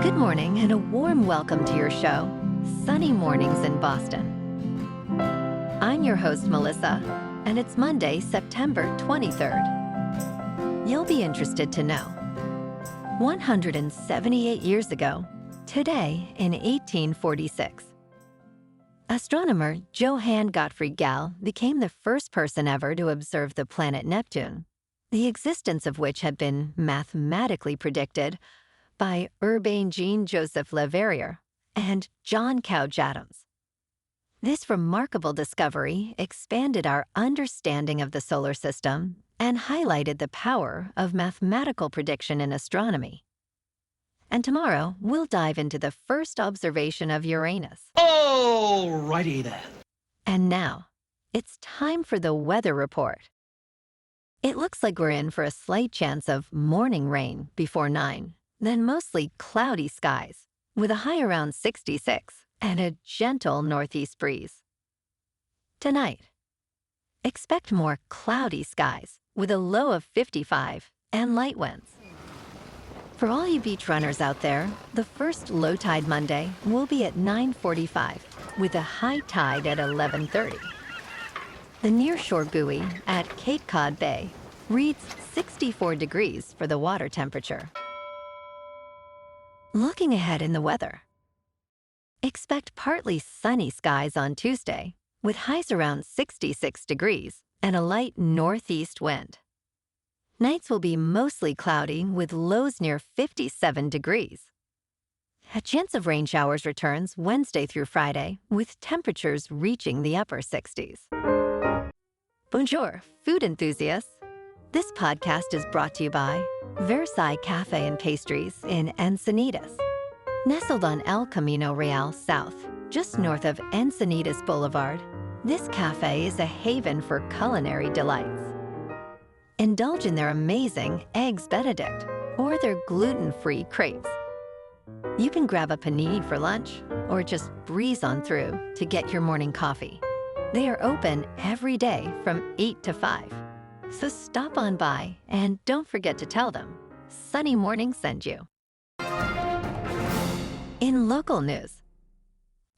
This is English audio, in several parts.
Good morning and a warm welcome to your show, Sunny Mornings in Boston. I'm your host, Melissa, and it's Monday, September 23rd. You'll be interested to know, 178 years ago, today in 1846, astronomer Johann Gottfried Galle became the first person ever to observe the planet Neptune, the existence of which had been mathematically predicted by Urbain Jean-Joseph Leverrier and John Couch Adams. This remarkable discovery expanded our understanding of the solar system and highlighted the power of mathematical prediction in astronomy. And tomorrow, we'll dive into the first observation of Uranus. Alrighty then. And now, it's time for the weather report. It looks like we're in for a slight chance of morning rain before 9. Then mostly cloudy skies, with a high around 66 and a gentle northeast breeze. Tonight, expect more cloudy skies with a low of 55 and light winds. For all you beach runners out there, the first low tide Monday will be at 9:45 with a high tide at 11:30. The nearshore buoy at Cape Cod Bay reads 64 degrees for the water temperature. Looking ahead in the weather, expect partly sunny skies on Tuesday with highs around 66 degrees and a light northeast wind. Nights will be mostly cloudy with lows near 57 degrees. A chance of rain showers returns Wednesday through Friday with temperatures reaching the upper 60s. Bonjour, food enthusiasts. This podcast is brought to you by Versailles Cafe and Pastries in Encinitas. Nestled on El Camino Real South, just north of Encinitas Boulevard, this cafe is a haven for culinary delights. Indulge in their amazing Eggs Benedict or their gluten-free crepes. You can grab a panini for lunch or just breeze on through to get your morning coffee. They are open every day from 8 to 5. So stop on by and don't forget to tell them Sunny Morning sent you. In local news,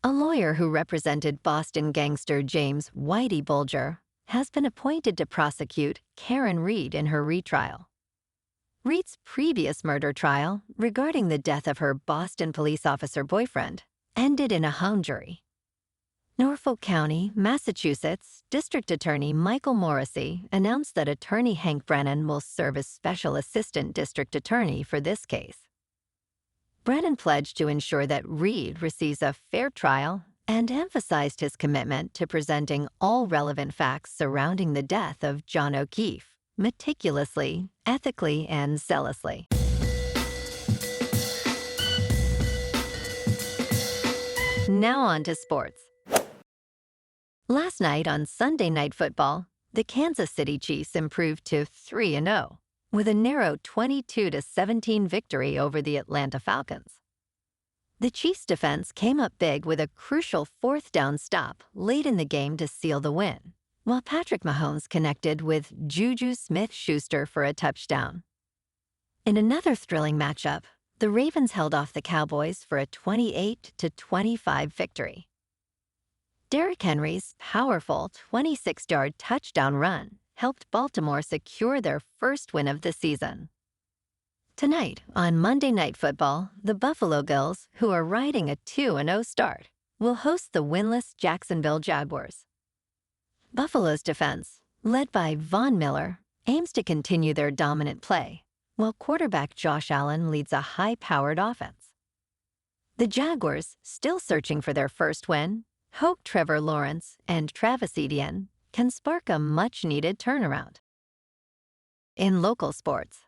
a lawyer who represented Boston gangster James Whitey Bulger has been appointed to prosecute Karen Reed in her retrial. Reed's previous murder trial regarding the death of her Boston police officer boyfriend ended in a hung jury. Norfolk County, Massachusetts, District Attorney Michael Morrissey announced that attorney Hank Brennan will serve as Special Assistant District Attorney for this case. Brennan pledged to ensure that Reed receives a fair trial and emphasized his commitment to presenting all relevant facts surrounding the death of John O'Keefe, meticulously, ethically, and zealously. Now on to sports. Last night on Sunday Night Football, the Kansas City Chiefs improved to 3-0 with a narrow 22-17 victory over the Atlanta Falcons. The Chiefs' defense came up big with a crucial fourth down stop late in the game to seal the win, while Patrick Mahomes connected with Juju Smith-Schuster for a touchdown. In another thrilling matchup, the Ravens held off the Cowboys for a 28-25 victory. Derrick Henry's powerful 26-yard touchdown run helped Baltimore secure their first win of the season. Tonight, on Monday Night Football, the Buffalo Bills, who are riding a 2-0 start, will host the winless Jacksonville Jaguars. Buffalo's defense, led by Von Miller, aims to continue their dominant play, while quarterback Josh Allen leads a high-powered offense. The Jaguars, still searching for their first win, hope Trevor Lawrence and Travis Etienne can spark a much-needed turnaround. In local sports,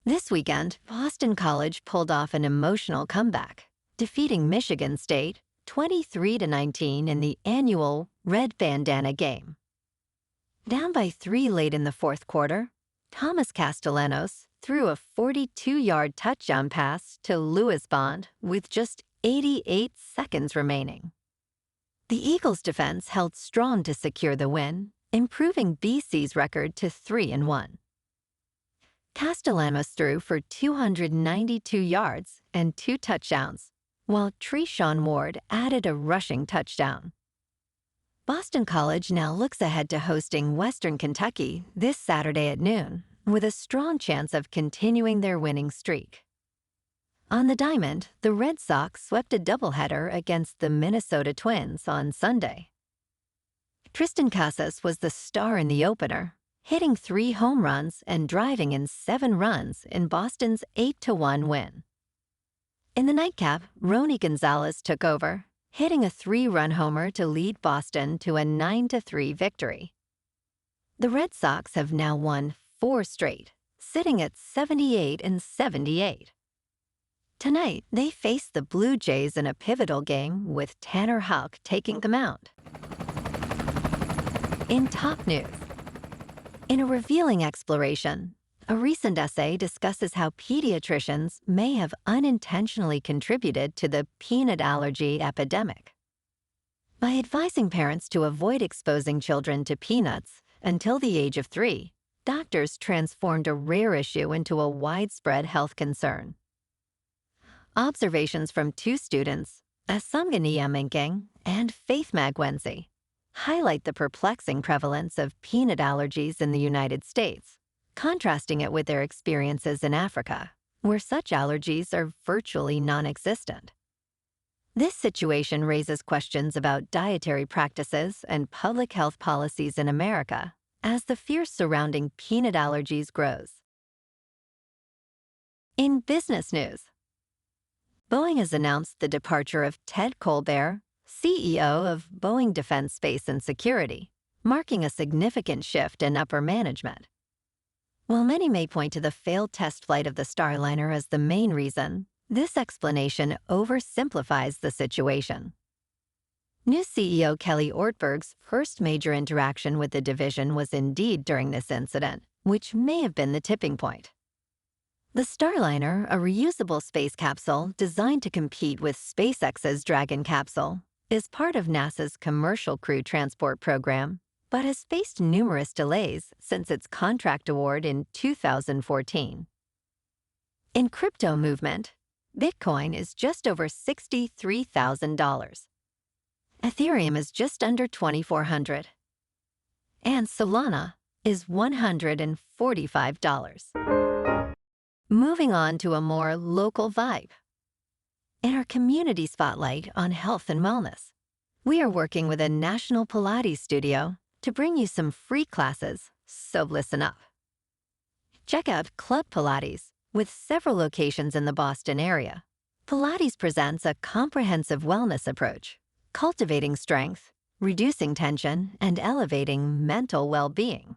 this weekend, Boston College pulled off an emotional comeback, defeating Michigan State 23-19 in the annual Red Bandana game. Down by 3 late in the fourth quarter, Thomas Castellanos threw a 42-yard touchdown pass to Louis Bond with just 88 seconds remaining. The Eagles' defense held strong to secure the win, improving BC's record to 3-1. Castellanos threw for 292 yards and 2 touchdowns, while Treshaun Ward added a rushing touchdown. Boston College now looks ahead to hosting Western Kentucky this Saturday at noon, with a strong chance of continuing their winning streak. On the diamond, the Red Sox swept a doubleheader against the Minnesota Twins on Sunday. Tristan Casas was the star in the opener, hitting 3 home runs and driving in 7 runs in Boston's 8-1 win. In the nightcap, Rony Gonzalez took over, hitting a 3-run homer to lead Boston to a 9-3 victory. The Red Sox have now won 4 straight, sitting at 78-78. Tonight, they face the Blue Jays in a pivotal game with Tanner Houck taking the mound. In top news, in a revealing exploration, a recent essay discusses how pediatricians may have unintentionally contributed to the peanut allergy epidemic. By advising parents to avoid exposing children to peanuts until the age of 3, doctors transformed a rare issue into a widespread health concern. Observations from 2 students, Asungani Aminking and Faith Magwenzi, highlight the perplexing prevalence of peanut allergies in the United States, contrasting it with their experiences in Africa, where such allergies are virtually non-existent. This situation raises questions about dietary practices and public health policies in America as the fear surrounding peanut allergies grows. In business news, Boeing has announced the departure of Ted Colbert, CEO of Boeing Defense, Space and Security, marking a significant shift in upper management. While many may point to the failed test flight of the Starliner as the main reason, this explanation oversimplifies the situation. New CEO Kelly Ortberg's first major interaction with the division was indeed during this incident, which may have been the tipping point. The Starliner, a reusable space capsule designed to compete with SpaceX's Dragon capsule, is part of NASA's Commercial Crew Transport program, but has faced numerous delays since its contract award in 2014. In crypto movement, Bitcoin is just over $63,000. Ethereum is just under $2,400. And Solana is $145. Moving on to a more local vibe. In our community spotlight on health and wellness, we are working with a national Pilates studio to bring you some free classes, so listen up. Check out Club Pilates, with several locations in the Boston area. Pilates presents a comprehensive wellness approach, cultivating strength, reducing tension, and elevating mental well-being.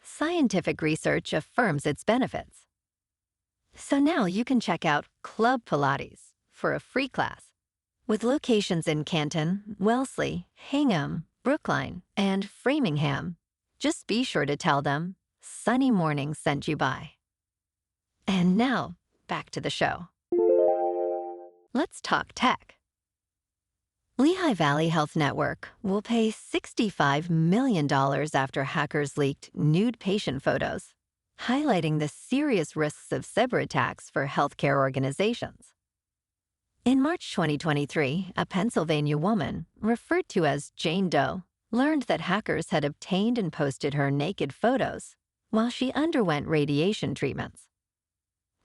Scientific research affirms its benefits. So now you can check out Club Pilates for a free class. With locations in Canton, Wellesley, Hingham, Brookline, and Framingham, just be sure to tell them Sunny Morning sent you by. And now, back to the show. Let's talk tech. Lehigh Valley Health Network will pay $65 million after hackers leaked nude patient photos, highlighting the serious risks of cyber attacks for healthcare organizations. In March 2023, a Pennsylvania woman, referred to as Jane Doe, learned that hackers had obtained and posted her naked photos while she underwent radiation treatments.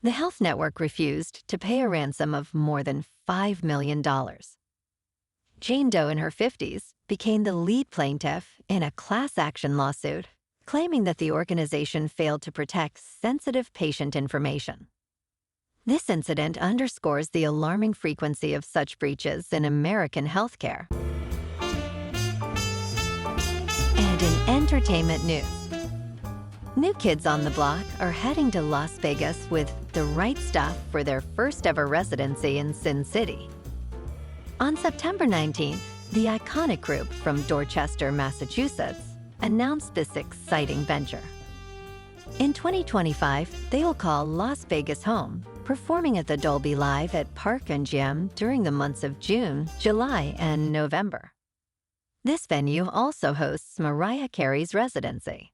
The health network refused to pay a ransom of more than $5 million. Jane Doe, in her 50s, became the lead plaintiff in a class action lawsuit, claiming that the organization failed to protect sensitive patient information. This incident underscores the alarming frequency of such breaches in American healthcare. And in entertainment news, New Kids on the Block are heading to Las Vegas with the right stuff for their first ever residency in Sin City. On September 19th, the iconic group from Dorchester, Massachusetts, announced this exciting venture. In 2025, they will call Las Vegas home, performing at the Dolby Live at Park MGM during the months of June, July, and November. This venue also hosts Mariah Carey's residency.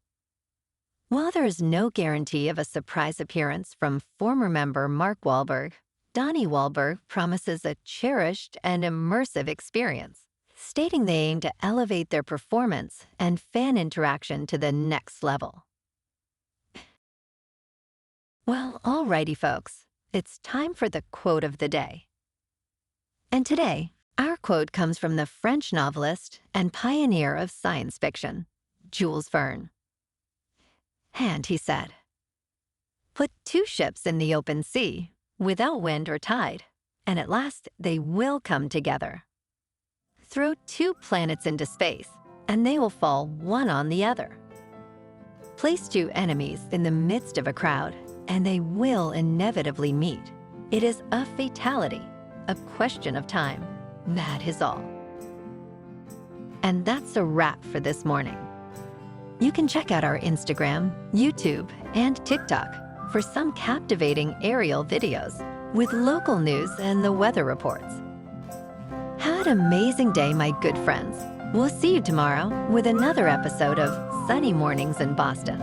While there is no guarantee of a surprise appearance from former member Mark Wahlberg, Donnie Wahlberg promises a cherished and immersive experience, stating they aim to elevate their performance and fan interaction to the next level. Well, alrighty folks, it's time for the quote of the day. And today, our quote comes from the French novelist and pioneer of science fiction, Jules Verne. And he said, "Put two ships in the open sea, without wind or tide, and at last they will come together. Throw two planets into space, and they will fall one on the other. Place two enemies in the midst of a crowd, and they will inevitably meet. It is a fatality, a question of time. That is all." And that's a wrap for this morning. You can check out our Instagram, YouTube, and TikTok for some captivating aerial videos with local news and the weather reports. Have an amazing day, my good friends. We'll see you tomorrow with another episode of Sunny Mornings in Boston.